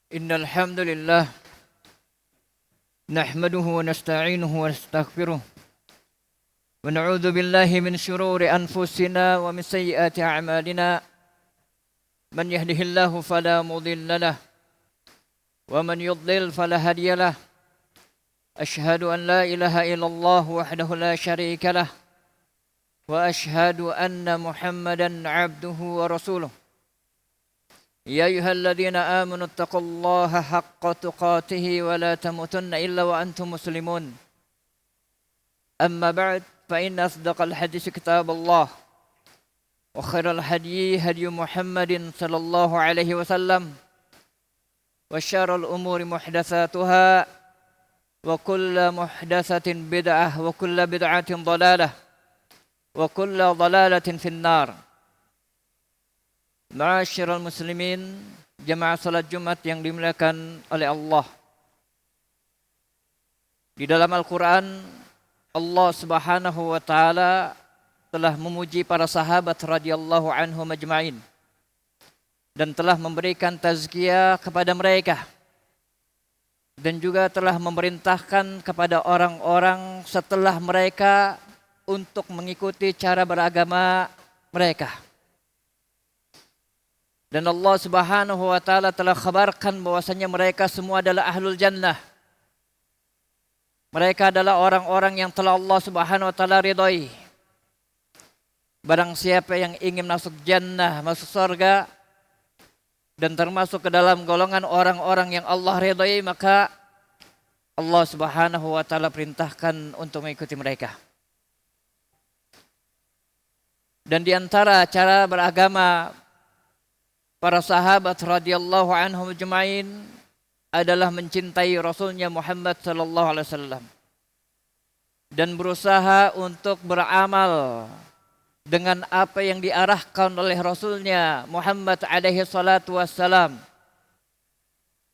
إن الحمد لله نحمده ونستعينه ونستغفره ونعوذ بالله من شرور أنفسنا ومن سيئات أعمالنا من يهده الله فلا مضل له ومن يضلل فلا هادي له أشهد أن لا إله إلا الله وحده لا شريك له وأشهد أن محمدا عبده ورسوله يا أيها الذين آمنوا اتقوا الله حق تقاته ولا تموتن إلا وأنتم مسلمون أما بعد فإن أصدق الحديث كتاب الله وخير الهدي هدي محمد صلى الله عليه وسلم وشر الأمور محدثاتها وكل محدثة بدعة وكل بدعة ضلالة وكل ضلالة في النار. Ma'asyiral muslimin, jamaah salat Jumat yang dimuliakan oleh Allah. Di dalam Al-Quran, Allah Subhanahu wa Ta'ala telah memuji para sahabat radhiyallahu anhum ajma'in dan telah memberikan tazkiyah kepada mereka dan juga telah memerintahkan kepada orang-orang setelah mereka untuk mengikuti cara beragama mereka. Dan Allah Subhanahu wa Ta'ala telah khabarkan bahwasanya mereka semua adalah ahlul jannah. Mereka adalah orang-orang yang telah Allah Subhanahu wa Ta'ala ridhai. Barang siapa yang ingin masuk jannah, masuk surga dan termasuk ke dalam golongan orang-orang yang Allah ridhai, maka Allah Subhanahu wa Ta'ala perintahkan untuk mengikuti mereka. Dan di antara cara beragama para sahabat radhiyallahu anhum ajma'in adalah mencintai Rasulnya Muhammad sallallahu alaihi wasallam dan berusaha untuk beramal dengan apa yang diarahkan oleh Rasulnya Muhammad alaihi salatu wassalam.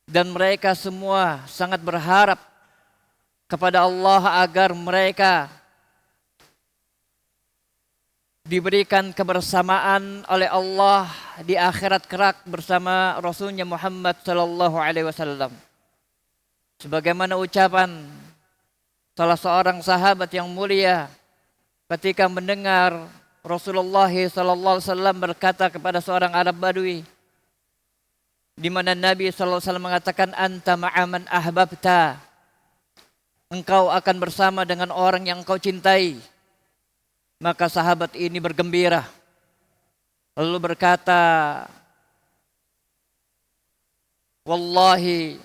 Dan mereka semua sangat berharap kepada Allah agar mereka diberikan kebersamaan oleh Allah di akhirat kelak bersama Rasulnya Muhammad sallallahu alaihi wasallam. Sebagaimana ucapan salah seorang sahabat yang mulia ketika mendengar Rasulullah sallallahu alaihi wasallam berkata kepada seorang Arab Badui, di mana Nabi sallallahu alaihi wasallam mengatakan, anta ma'aman ahbabta, engkau akan bersama dengan orang yang engkau cintai. Maka sahabat ini bergembira lalu berkata, wallahi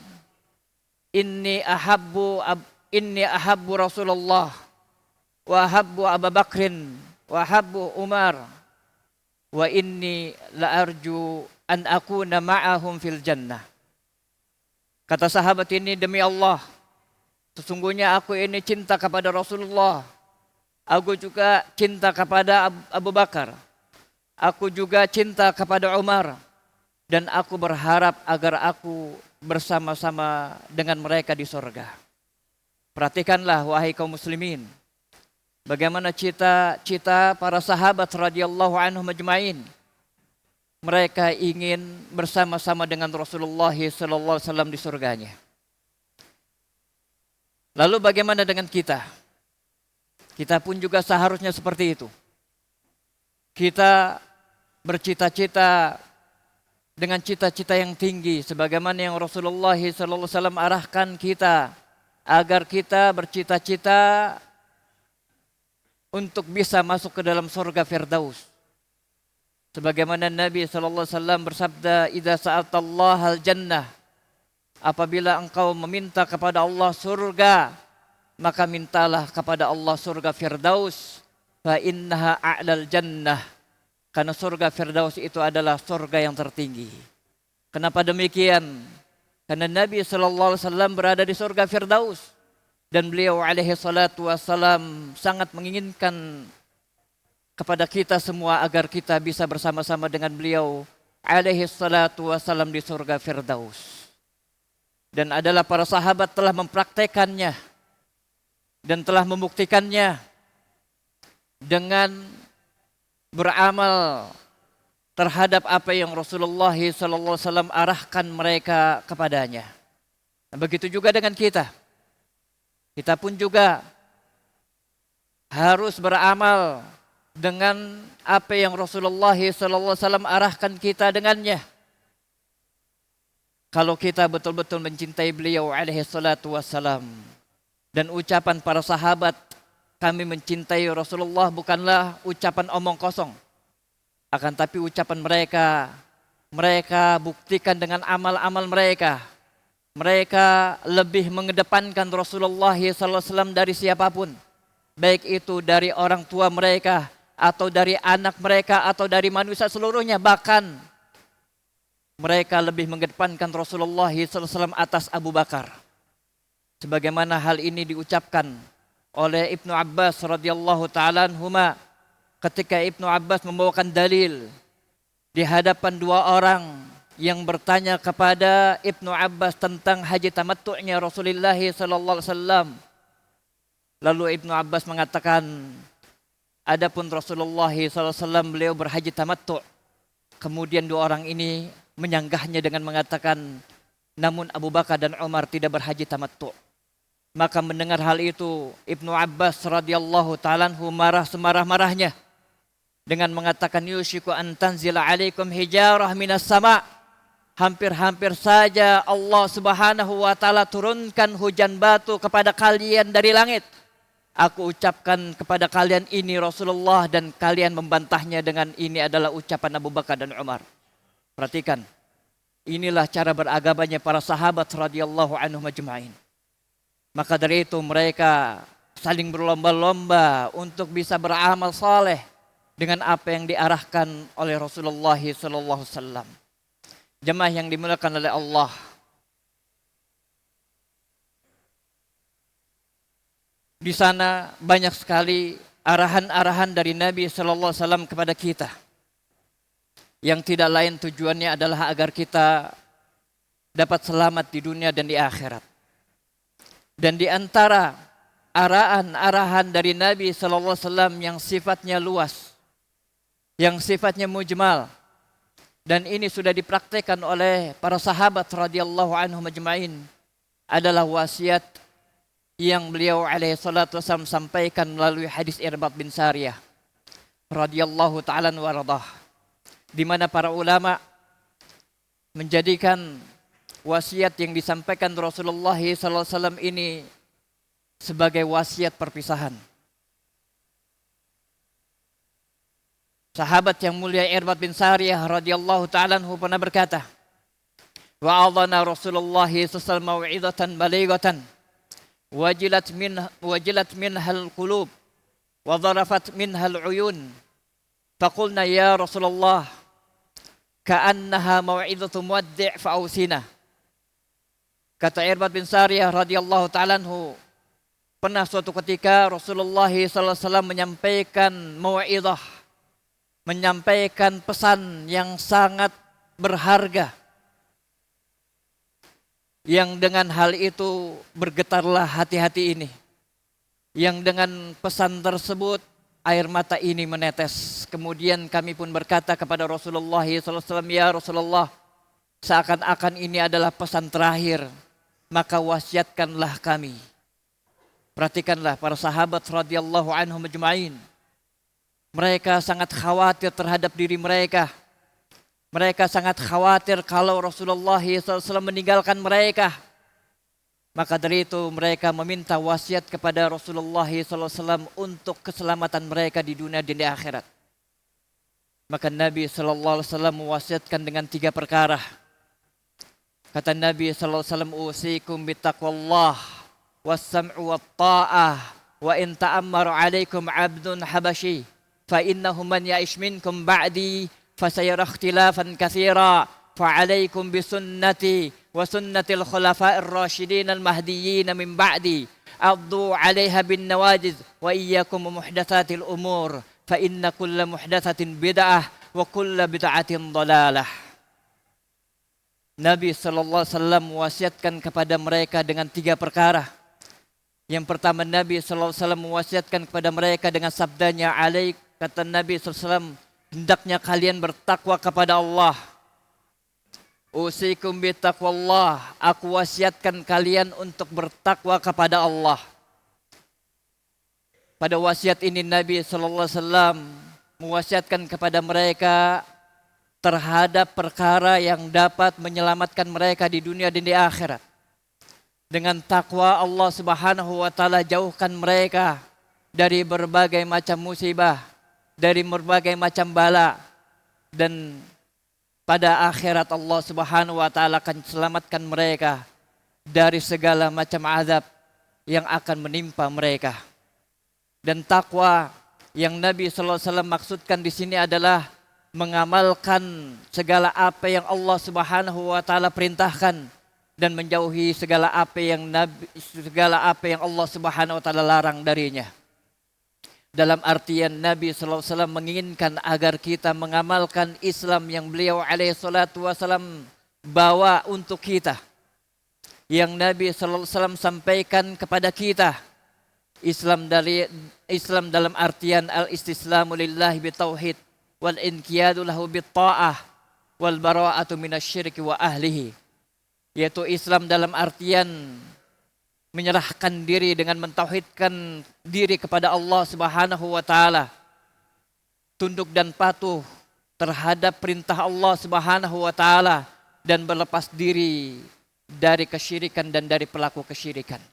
inni ahabbu Rasulullah wa ahabbu Abu Bakrin wa ahabbu Umar wa inni la arju an akuna ma'ahum fil jannah. Kata sahabat ini, demi Allah, sesungguhnya aku ini cinta kepada Rasulullah. Aku juga cinta kepada Abu Bakar. Aku juga cinta kepada Umar. Dan aku berharap agar aku bersama-sama dengan mereka di surga. Perhatikanlah wahai kaum muslimin, bagaimana cita-cita para sahabat radhiyallahu anhum ajma'in. Mereka ingin bersama-sama dengan Rasulullah sallallahu alaihi wasallam di surganya. Lalu bagaimana dengan kita? Kita pun juga seharusnya seperti itu. Kita bercita-cita dengan cita-cita yang tinggi, sebagaimana yang Rasulullah SAW arahkan kita agar kita bercita-cita untuk bisa masuk ke dalam surga Firdaus. Sebagaimana Nabi SAW bersabda, "Idza sa'altallaha al-jannah", apabila engkau meminta kepada Allah surga, maka mintalah kepada Allah surga Firdaus, fa innaha a'lal jannah, karena surga Firdaus itu adalah surga yang tertinggi. Kenapa demikian? Karena Nabi sallallahu alaihi wasallam berada di surga Firdaus dan beliau alaihi salatu wassalam sangat menginginkan kepada kita semua agar kita bisa bersama-sama dengan beliau alaihi salatu wassalam di surga Firdaus. Dan adalah para sahabat telah mempraktekannya dan telah membuktikannya dengan beramal terhadap apa yang Rasulullah SAW arahkan mereka kepadanya. Nah, begitu juga dengan kita. Kita pun juga harus beramal dengan apa yang Rasulullah SAW arahkan kita dengannya. Kalau kita betul-betul mencintai beliau alaihi salatu wassalam. Dan ucapan para sahabat, kami mencintai Rasulullah bukanlah ucapan omong kosong. Akan tapi ucapan mereka buktikan dengan amal-amal mereka. Mereka lebih mengedepankan Rasulullah SAW dari siapapun. Baik itu dari orang tua mereka, atau dari anak mereka, atau dari manusia seluruhnya. Bahkan mereka lebih mengedepankan Rasulullah SAW atas Abu Bakar. Sebagaimana hal ini diucapkan oleh Ibnu Abbas radhiyallahu ta'ala anhuma ketika Ibnu Abbas membawakan dalil di hadapan dua orang yang bertanya kepada Ibnu Abbas tentang haji tamattu'nya Rasulullah SAW. Lalu Ibnu Abbas mengatakan, adapun Rasulullah SAW beliau berhaji tamattu'. Kemudian dua orang ini menyanggahnya dengan mengatakan, namun Abu Bakar dan Umar tidak berhaji tamattu'. Maka mendengar hal itu, Ibnu Abbas radhiyallahu ta'ala anhu marah semarah-marahnya dengan mengatakan, yushiku an tanzila alaikum hijarah minas sama'. Hampir-hampir saja Allah Subhanahu wa ta'ala turunkan hujan batu kepada kalian dari langit. Aku ucapkan kepada kalian ini Rasulullah, dan kalian membantahnya dengan ini adalah ucapan Abu Bakar dan Umar. Perhatikan, inilah cara beragamanya para sahabat radhiyallahu anhum ajma'in. Maka dari itu mereka saling berlomba-lomba untuk bisa beramal saleh dengan apa yang diarahkan oleh Rasulullah sallallahu alaihi wasallam. Jemaah yang dimuliakan oleh Allah, di sana banyak sekali arahan-arahan dari Nabi sallallahu alaihi wasallam kepada kita, yang tidak lain tujuannya adalah agar kita dapat selamat di dunia dan di akhirat. Dan di antara arahan-arahan dari Nabi sallallahu alaihi wasallam yang sifatnya luas, yang sifatnya mujmal, dan ini sudah dipraktikkan oleh para sahabat radhiyallahu anhum ajma'in, adalah wasiat yang beliau alaihi salatu wasallam sampaikan melalui hadis Irbad bin Sariyah radhiyallahu ta'ala wa radhah, di mana para ulama menjadikan wasiat yang disampaikan Rasulullah SAW ini sebagai wasiat perpisahan. Sahabat yang mulia Irbad bin Sariyah radhiyallahu ta'ala anhu pernah berkata, wa'adhana Rasulullah SAW mau'izatan balighatan wajilat minhal qulub wa dharafat minhal uyun. Faqulna ya Rasulullah ka'annaha mau'izatu muwaddi' fa'ausina. Kata Irbad bin Sariyah radhiyallahu ta'ala anhu, pernah suatu ketika Rasulullah SAW menyampaikan mau'izah, menyampaikan pesan yang sangat berharga, yang dengan hal itu bergetarlah hati-hati ini, yang dengan pesan tersebut air mata ini menetes. Kemudian kami pun berkata kepada Rasulullah SAW, ya Rasulullah, seakan-akan ini adalah pesan terakhir, maka wasiatkanlah kami. Perhatikanlah para sahabat radhiyallahu anhum ajma'in. Mereka sangat khawatir terhadap diri mereka. Mereka sangat khawatir kalau Rasulullah SAW meninggalkan mereka. Maka dari itu mereka meminta wasiat kepada Rasulullah SAW untuk keselamatan mereka di dunia dan di akhirat. Maka Nabi SAW mewasiatkan dengan 3 perkara. Kata Nabi SAW, usikum bittaqwallah was-sam'u wat-ta'ah wa in ta'ammaru alaikum 'abdun habashi fa innahu man ya'ish minkum ba'di fasayara ikhtilafan katsira fa 'alaikum bisunnati wa sunnatil khulafa'ir rasyidin al-mahdiyyin min ba'di addu 'alaiha bin nawajiz wa iyyakum muhdatsatil umur fa inna kulla muhdatsatin bid'ah wa kulla bid'atin dhalalah. Nabi sallallahu alaihi wasallam mewasiatkan kepada mereka dengan 3 perkara. Yang pertama, Nabi sallallahu alaihi wasallam mewasiatkan kepada mereka dengan sabdanya, kata Nabi sallallahu alaihi wasallam, hendaknya kalian bertakwa kepada Allah. Usikum bittaqwallah, aku wasiatkan kalian untuk bertakwa kepada Allah. Pada wasiat ini Nabi sallallahu alaihi wasallam mewasiatkan kepada mereka terhadap perkara yang dapat menyelamatkan mereka di dunia dan di akhirat. Dengan takwa Allah Subhanahu wa taala jauhkan mereka dari berbagai macam musibah, dari berbagai macam bala, dan pada akhirat Allah Subhanahu wa taala akan selamatkan mereka dari segala macam azab yang akan menimpa mereka. Dan takwa yang Nabi sallallahu alaihi wasallam maksudkan di sini adalah mengamalkan segala apa yang Allah Subhanahu wa taala perintahkan dan menjauhi segala apa yang Allah Subhanahu wa taala larang darinya. Dalam artian Nabi sallallahu alaihi wasallam menginginkan agar kita mengamalkan Islam yang beliau alaihi salatu wasallam bawa untuk kita. Yang Nabi sallallahu alaihi wasallam sampaikan kepada kita. Islam dalam artian al-istislamu lillahi bitauhid wal inqiyadu lahu bitta'ah wal bara'atu minasyirki wa ahlihi. Yaitu Islam dalam artian menyerahkan diri dengan mentauhidkan diri kepada Allah Subhanahu wa taala. Tunduk dan patuh terhadap perintah Allah Subhanahu wa taala dan berlepas diri dari kesyirikan dan dari pelaku kesyirikan.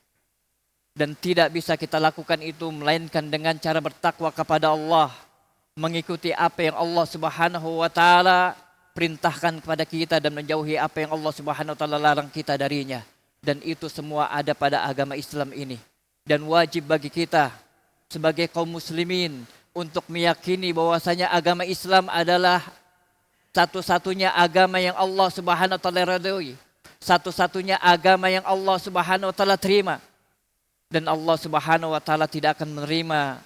Dan tidak bisa kita lakukan itu melainkan dengan cara bertakwa kepada Allah, mengikuti apa yang Allah Subhanahu wa taala perintahkan kepada kita dan menjauhi apa yang Allah Subhanahu wa taala larang kita darinya. Dan itu semua ada pada agama Islam ini. Dan wajib bagi kita sebagai kaum muslimin untuk meyakini bahwasanya agama Islam adalah satu-satunya agama yang Allah Subhanahu wa taala ridhoi, satu-satunya agama yang Allah Subhanahu wa taala terima. Dan Allah Subhanahu wa taala tidak akan menerima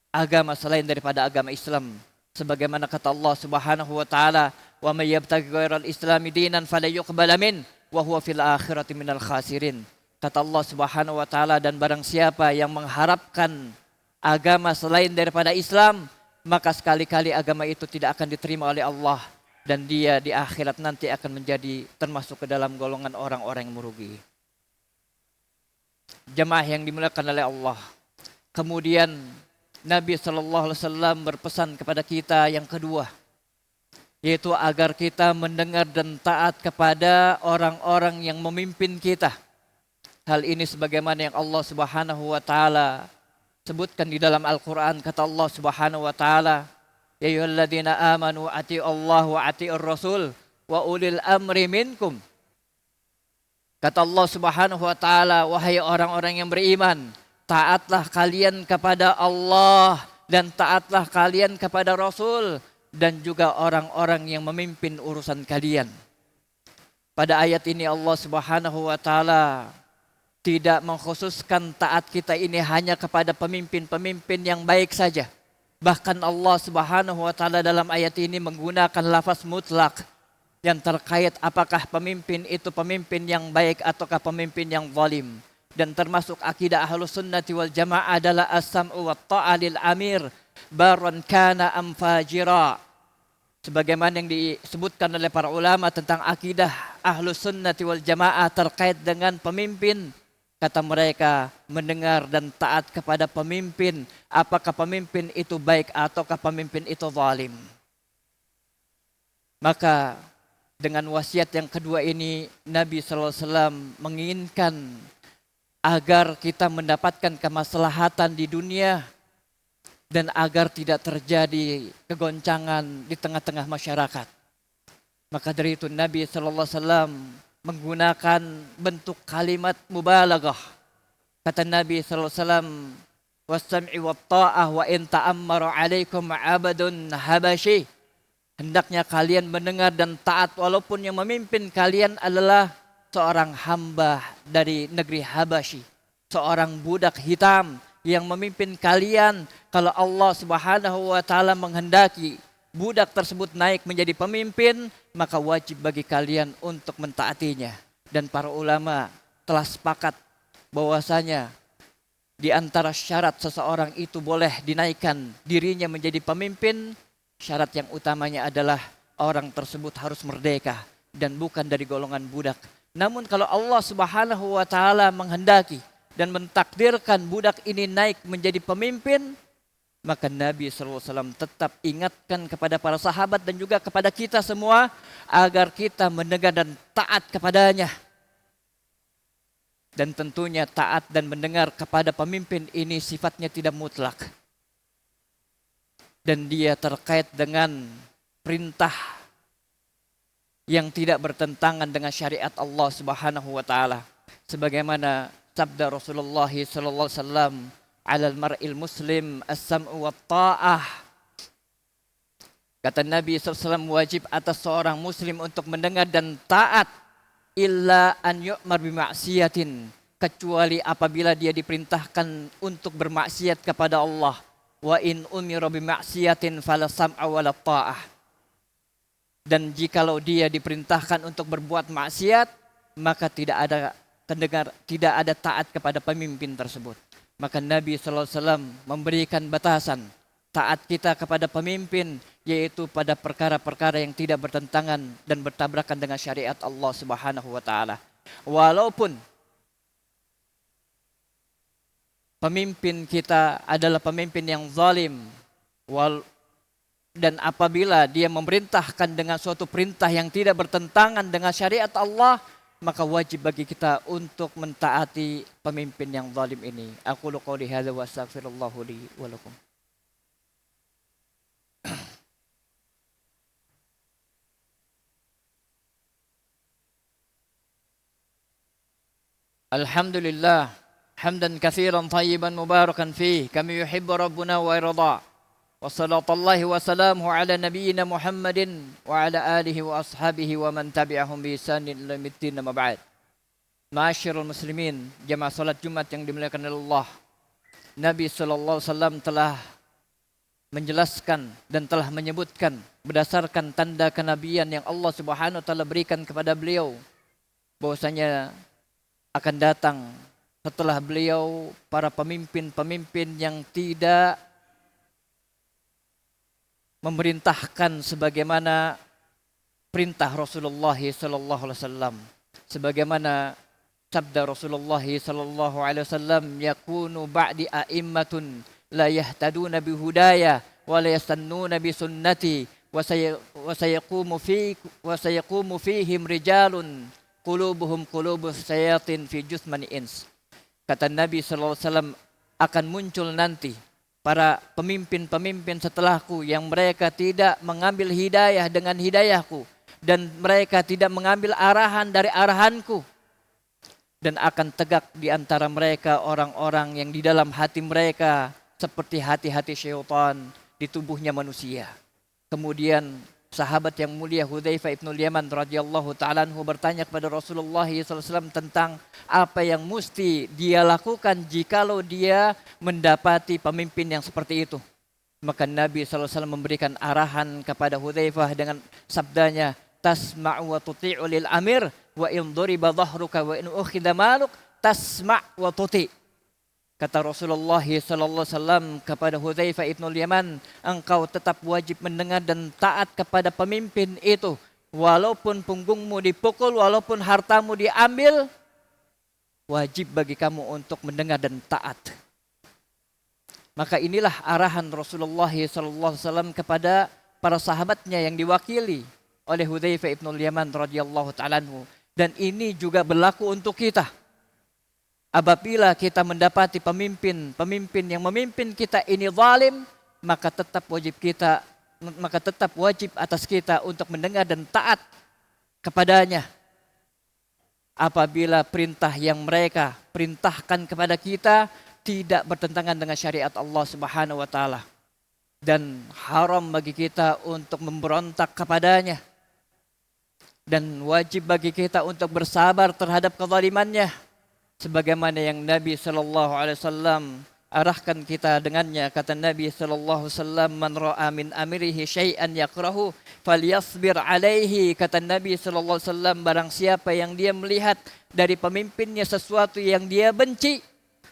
agama selain daripada agama Islam. Sebagaimana kata Allah Subhanahu wa taala, "Wa may yabtaghi ghairal islami dinan fala yuqbala min wa huwa fil akhirati minal khasirin." Kata Allah Subhanahu wa taala, dan barang siapa yang mengharapkan agama selain daripada Islam, maka sekali-kali agama itu tidak akan diterima oleh Allah dan dia di akhirat nanti akan menjadi termasuk ke dalam golongan orang-orang yang merugi. Jemaah yang dimuliakan oleh Allah. Kemudian Nabi sallallahu alaihi wasallam berpesan kepada kita yang kedua, yaitu agar kita mendengar dan taat kepada orang-orang yang memimpin kita. Hal ini sebagaimana yang Allah Subhanahu wa taala sebutkan di dalam Al-Qur'an. Kata Allah Subhanahu wa taala, "Ya ayyuhalladzina amanu atiiullaha wa atiiur rasul wa ulil amri minkum." Kata Allah Subhanahu wa taala, "Wahai orang-orang yang beriman, taatlah kalian kepada Allah dan taatlah kalian kepada Rasul dan juga orang-orang yang memimpin urusan kalian." Pada ayat ini Allah Subhanahu wa taala tidak mengkhususkan taat kita ini hanya kepada pemimpin-pemimpin yang baik saja. Bahkan Allah Subhanahu wa taala dalam ayat ini menggunakan lafaz mutlak yang terkait apakah pemimpin itu pemimpin yang baik ataukah pemimpin yang zalim. Dan termasuk akidah Ahlus Sunnati wal Jamaah adalah as-sam'u wa ta'ah lil amir baron kana am fajira. Sebagaimana yang disebutkan oleh para ulama tentang akidah Ahlus Sunnati wal Jamaah terkait dengan pemimpin. Kata mereka, mendengar dan taat kepada pemimpin, apakah pemimpin itu baik ataukah pemimpin itu zalim. Maka dengan wasiat yang kedua ini Nabi sallallahu alaihi wasallam menginginkan agar kita mendapatkan kemaslahatan di dunia dan agar tidak terjadi kegoncangan di tengah-tengah masyarakat. Maka dari itu Nabi sallallahu alaihi wasallam menggunakan bentuk kalimat mubalaghah. Kata Nabi sallallahu alaihi wasallam, "Was-sam'i wat-tha'ah wa in ta'ammara 'alaikum 'abdun habashi." Hendaknya kalian mendengar dan taat walaupun yang memimpin kalian adalah seorang hamba dari negeri Habasyi, seorang budak hitam yang memimpin kalian. Kalau Allah Subhanahu wa taala menghendaki budak tersebut naik menjadi pemimpin, maka wajib bagi kalian untuk mentaatinya. Dan para ulama telah sepakat bahwasanya di antara syarat seseorang itu boleh dinaikkan dirinya menjadi pemimpin syarat yang utamanya adalah orang tersebut harus merdeka dan bukan dari golongan budak. Namun kalau Allah Subhanahu wa taala menghendaki dan mentakdirkan budak ini naik menjadi pemimpin, maka Nabi SAW tetap ingatkan kepada para sahabat dan juga kepada kita semua agar kita mendengar dan taat kepadanya. Dan tentunya taat dan mendengar kepada pemimpin ini sifatnya tidak mutlak. Dan dia terkait dengan perintah yang tidak bertentangan dengan syariat Allah Subhanahu wa taala. Sebagaimana sabda Rasulullah sallallahu alaihi wasallam, "Alal mar'il muslim as-sam'u wat ta'ah." Kata Nabi SAW, wajib atas seorang muslim untuk mendengar dan taat, illa an yu'mar bimaksiatin, kecuali apabila dia diperintahkan untuk bermaksiat kepada Allah. Wa in umira bimaksiatin fala sam'a wala ta'ah. Dan jikalau dia diperintahkan untuk berbuat maksiat, maka tidak ada taat kepada pemimpin tersebut. Maka Nabi SAW memberikan batasan taat kita kepada pemimpin, yaitu pada perkara-perkara yang tidak bertentangan dan bertabrakan dengan syariat Allah Subhanahu wa taala. Walaupun pemimpin kita adalah pemimpin yang zalim, dan apabila dia memerintahkan dengan suatu perintah yang tidak bertentangan dengan syariat Allah, maka wajib bagi kita untuk mentaati pemimpin yang zalim ini. Aqulu qouli hadza wa astaghfirullahu li wa lakum. Alhamdulillah, hamdan katsiran thayyiban mubarakan fih, kama yuhibbu rabbuna wa yarda. Wassallallahu wassalamu ala nabiyyina Muhammadin wa ala alihi wa ashabihi wa man tabi'ahum bi ihsanin ila yaumil amma ba'd. Ma'asyiral muslimin, jamaah salat Jumat yang dimuliakan oleh Allah. Nabi sallallahu alaihi wasallam telah menjelaskan dan telah menyebutkan berdasarkan tanda kenabian yang Allah Subhanahu wa taala berikan kepada beliau, bahwasanya akan datang setelah beliau para pemimpin-pemimpin yang tidak memerintahkan sebagaimana perintah Rasulullah sallallahu alaihi wasallam. Sebagaimana sabda Rasulullah sallallahu alaihi wasallam, yakunu ba'di a'immatun la yahtaduna bihudaya wa la yastannuna bi sunnati wa sayaqumu fihim rijalun qulubuhum qulubus sayatin fi jusmani ins. Kata Nabi sallallahu alaihi wasallam, akan muncul nanti para pemimpin-pemimpin setelahku yang mereka tidak mengambil hidayah dengan hidayahku dan mereka tidak mengambil arahan dari arahanku, dan akan tegak di antara mereka orang-orang yang di dalam hati mereka seperti hati-hati syaitan di tubuhnya manusia. Kemudian sahabat yang mulia Hudzaifah ibnul Yaman radhiyallahu ta'ala anhu bertanya kepada Rasulullah SAW tentang apa yang mesti dia lakukan jikalau dia mendapati pemimpin yang seperti itu. Maka Nabi SAW memberikan arahan kepada Hudzaifah dengan sabdanya, tasma'u wa tuti'u lil amir wa in duriba dhahruka wa in ukhidha maluk tasma' wa tuti'. Kata Rasulullah SAW kepada Hudzaifah ibnul Yaman, engkau tetap wajib mendengar dan taat kepada pemimpin itu. Walaupun punggungmu dipukul, walaupun hartamu diambil, wajib bagi kamu untuk mendengar dan taat. Maka inilah arahan Rasulullah SAW kepada para sahabatnya yang diwakili oleh Hudzaifah ibnul Yaman radhiyallahu ta'ala anhu. Dan ini juga berlaku untuk kita. Apabila kita mendapati pemimpin yang memimpin kita ini zalim, maka tetap wajib atas kita untuk mendengar dan taat kepadanya. Apabila perintah yang mereka perintahkan kepada kita tidak bertentangan dengan syariat Allah Subhanahu wa taala, dan haram bagi kita untuk memberontak kepadanya, dan wajib bagi kita untuk bersabar terhadap kezalimannya. Sebagaimana yang Nabi sallallahu alaihi wasallam arahkan kita dengannya. Kata Nabi sallallahu alaihi wasallam, man ra'a min amrihi syai'an yakrahu falyasbir alaihi. Kata Nabi sallallahu alaihi wasallam, barang siapa yang dia melihat dari pemimpinnya sesuatu yang dia benci,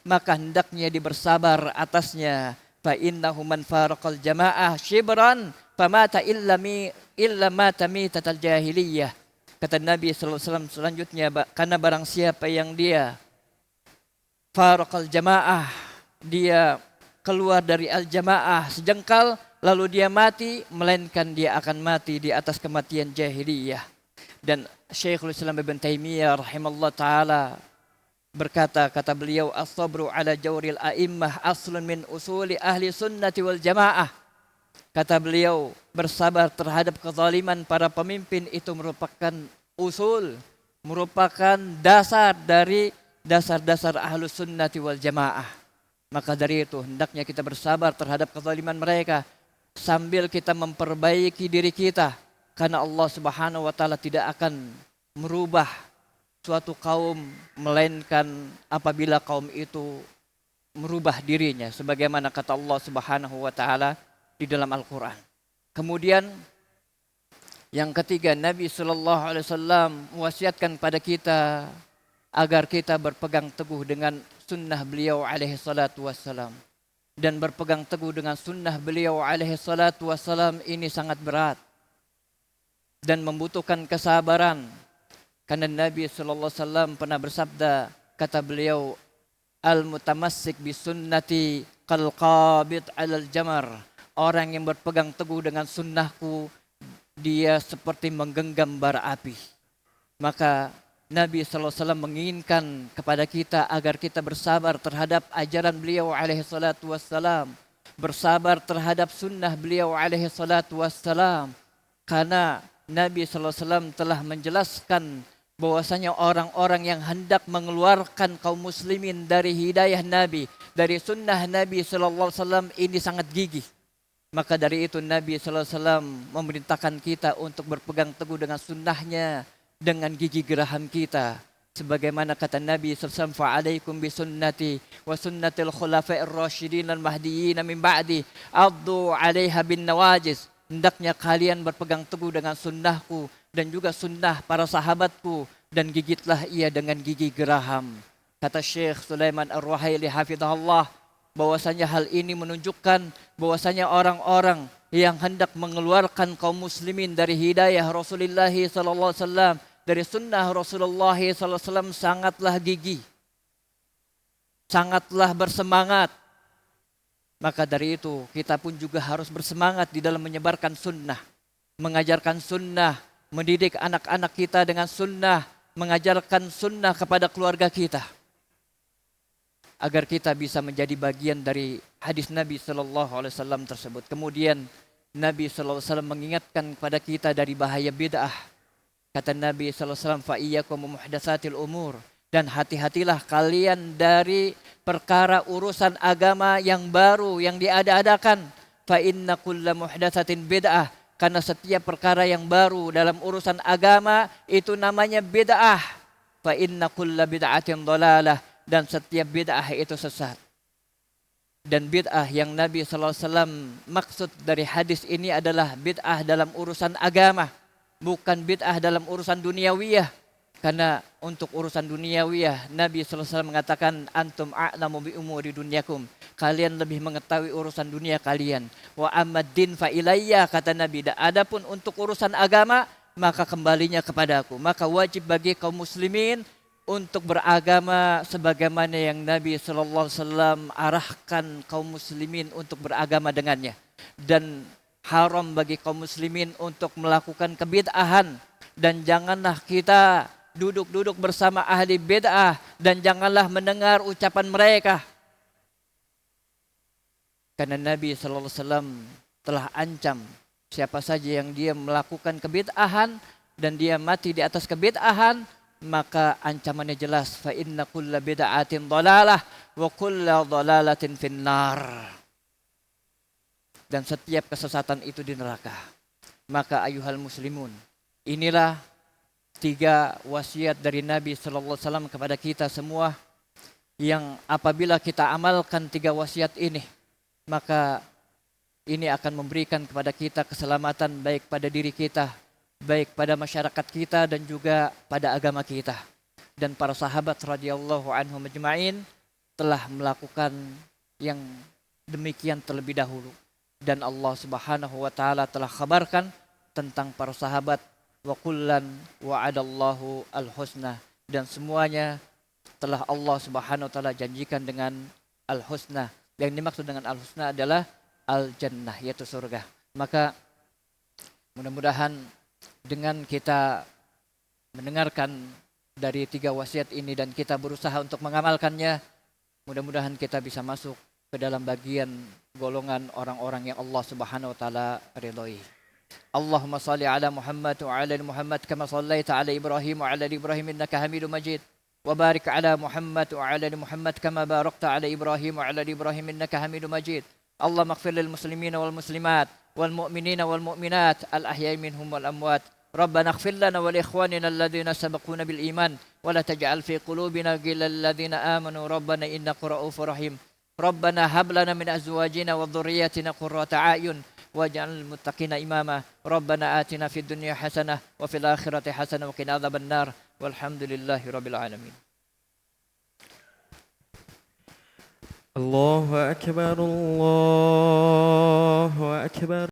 maka hendaknya dia bersabar atasnya. Fa innahu man faraqal jamaah shibran famata illa mata mitatal jahiliyah. Kata Nabi sallallahu alaihi wasallam selanjutnya, karena barang siapa yang dia faraqal jamaah, dia keluar dari al-jamaah sejengkal lalu dia mati, melainkan dia akan mati di atas kematian jahiliyah. Dan Syekhul Islam Ibn Taimiyah rahimahullah taala berkata, kata beliau, as-sabru ala jawril a'immah aslun min usuli ahli sunnati wal jamaah. Kata beliau, bersabar terhadap kezaliman para pemimpin itu merupakan usul, merupakan dasar dari dasar-dasar ahlus sunnati wal jamaah. Maka dari itu hendaknya kita bersabar terhadap kezaliman mereka sambil kita memperbaiki diri kita, karena Allah Subhanahu wa taala tidak akan merubah suatu kaum melainkan apabila kaum itu merubah dirinya, sebagaimana kata Allah Subhanahu wa taala di dalam Al-Qur'an. Kemudian yang ketiga, Nabi sallallahu alaihi wasallam mewasiatkan pada kita agar kita berpegang teguh dengan sunnah beliau alaihi salatu wassalam. Dan berpegang teguh dengan sunnah beliau alaihi salatu wassalam ini sangat berat dan membutuhkan kesabaran. Karena Nabi sallallahu alaihi wasallam pernah bersabda, kata beliau, al-mutamassik bi sunnati kal qabid 'alal jamar. Orang yang berpegang teguh dengan sunnahku, dia seperti menggenggam bara api. Maka Nabi SAW menginginkan kepada kita agar kita bersabar terhadap ajaran beliau alaihi salatu wassalam. Bersabar terhadap sunnah beliau alaihi salatu wassalam. Karena Nabi SAW telah menjelaskan bahwasanya orang-orang yang hendak mengeluarkan kaum muslimin dari hidayah Nabi, dari sunnah Nabi SAW ini sangat gigih. Maka dari itu Nabi SAW memerintahkan kita untuk berpegang teguh dengan sunnahnya dengan gigi geraham kita. Sebagaimana kata Nabi SAW, fa'alaikum bisunnati wa sunnatil khulafa'ir rasyidin al-mahdiyyin min ba'di addu 'alaiha bin nawajis. Hendaknya kalian berpegang teguh dengan sunnahku dan juga sunnah para sahabatku, dan gigitlah ia dengan gigi geraham. Kata Syekh Sulaiman Ar-Ruhaili hafizahullah, bahwasanya hal ini menunjukkan bahwasanya orang-orang yang hendak mengeluarkan kaum muslimin dari hidayah Rasulullah sallallahu alaihi wasallam, dari sunnah Rasulullah sallallahu alaihi wasallam sangatlah gigih, sangatlah bersemangat. Maka dari itu kita pun juga harus bersemangat di dalam menyebarkan sunnah, mengajarkan sunnah, mendidik anak-anak kita dengan sunnah, mengajarkan sunnah kepada keluarga kita, agar kita bisa menjadi bagian dari hadis Nabi sallallahu alaihi wasallam tersebut. Kemudian Nabi sallallahu alaihi wasallam mengingatkan kepada kita dari bahaya bid'ah. Kata Nabi sallallahu alaihi wasallam, fa iyyakum muhdatsatil umur, dan hati-hatilah kalian dari perkara urusan agama yang baru yang diada-adakan. Fa inna kulla muhdatsatin bid'ah, karena setiap perkara yang baru dalam urusan agama itu namanya bid'ah. Fa inna kulla bid'atin dhalalah, dan setiap bid'ah itu sesat. Dan bid'ah yang Nabi sallallahu alaihi wasallam maksud dari hadis ini adalah bid'ah dalam urusan agama, bukan bid'ah dalam urusan duniawiyah. Karena untuk urusan duniawiyah Nabi sallallahu alaihi wasallam mengatakan, antum a'lamu bi umuri dunyakum, kalian lebih mengetahui urusan dunia kalian. Wa amad-din fa ilayya, kata Nabi, adapun untuk urusan agama maka kembalinya kepadaku. Maka wajib bagi kaum muslimin untuk beragama sebagaimana yang Nabi sallallahu alaihi wasallam arahkan kaum muslimin untuk beragama dengannya. Dan haram bagi kaum muslimin untuk melakukan kebid'ahan, dan janganlah kita duduk-duduk bersama ahli bid'ah, dan janganlah mendengar ucapan mereka. Karena Nabi sallallahu alaihi wasallam telah ancam siapa saja yang dia melakukan kebid'ahan dan dia mati di atas kebid'ahan, maka ancamannya jelas, fa inna kulla bid'atin dhalalah wa kulla dhalalatin finnar. Dan setiap kesesatan itu di neraka. Maka ayuhal muslimun, inilah 3 wasiat dari Nabi sallallahu alaihi wasallam kepada kita semua, yang apabila kita amalkan 3 wasiat ini, maka ini akan memberikan kepada kita keselamatan baik pada diri kita, baik pada masyarakat kita, dan juga pada agama kita. Dan para sahabat radhiyallahu anhum ajma'in telah melakukan yang demikian terlebih dahulu. Dan Allah Subhanahu wa taala telah kabarkan tentang para sahabat, wa kullan wa'adallahu al-husna, dan semuanya telah Allah Subhanahu wa taala janjikan dengan al-husna. Yang dimaksud dengan al-husna adalah al-jannah, yaitu surga. Maka mudah-mudahan dengan kita mendengarkan dari 3 wasiat ini dan kita berusaha untuk mengamalkannya, mudah-mudahan kita bisa masuk ke dalam bagian golongan orang-orang yang Allah Subhanahu wa taala ridhoi. Allahumma salli ala Muhammad wa ala Muhammad kama sallaita ala Ibrahim wa ala Ibrahim innaka Hamidum Majid. Wa barik ala Muhammad wa ala Muhammad kama barakta ala Ibrahim wa ala Ibrahim innaka Hamidum Majid. Allahumma ighfir lil muslimina wal muslimat wal mu'minina wal mu'minat al ahya'i minhum wal amwat. ربنا اغفر لنا ولإخواننا الذين سبقونا بالإيمان ولا تجعل في قلوبنا غلا للذين آمنوا ربنا إنك رؤوف رحيم ربنا هب لنا من أزواجنا وذرياتنا قرة أعين واجعل المتقين إماما ربنا آتنا في الدنيا حسنة وفي الآخرة حسنة وقنا عذاب النار والحمد لله رب العالمين. الله أكبر الله أكبر.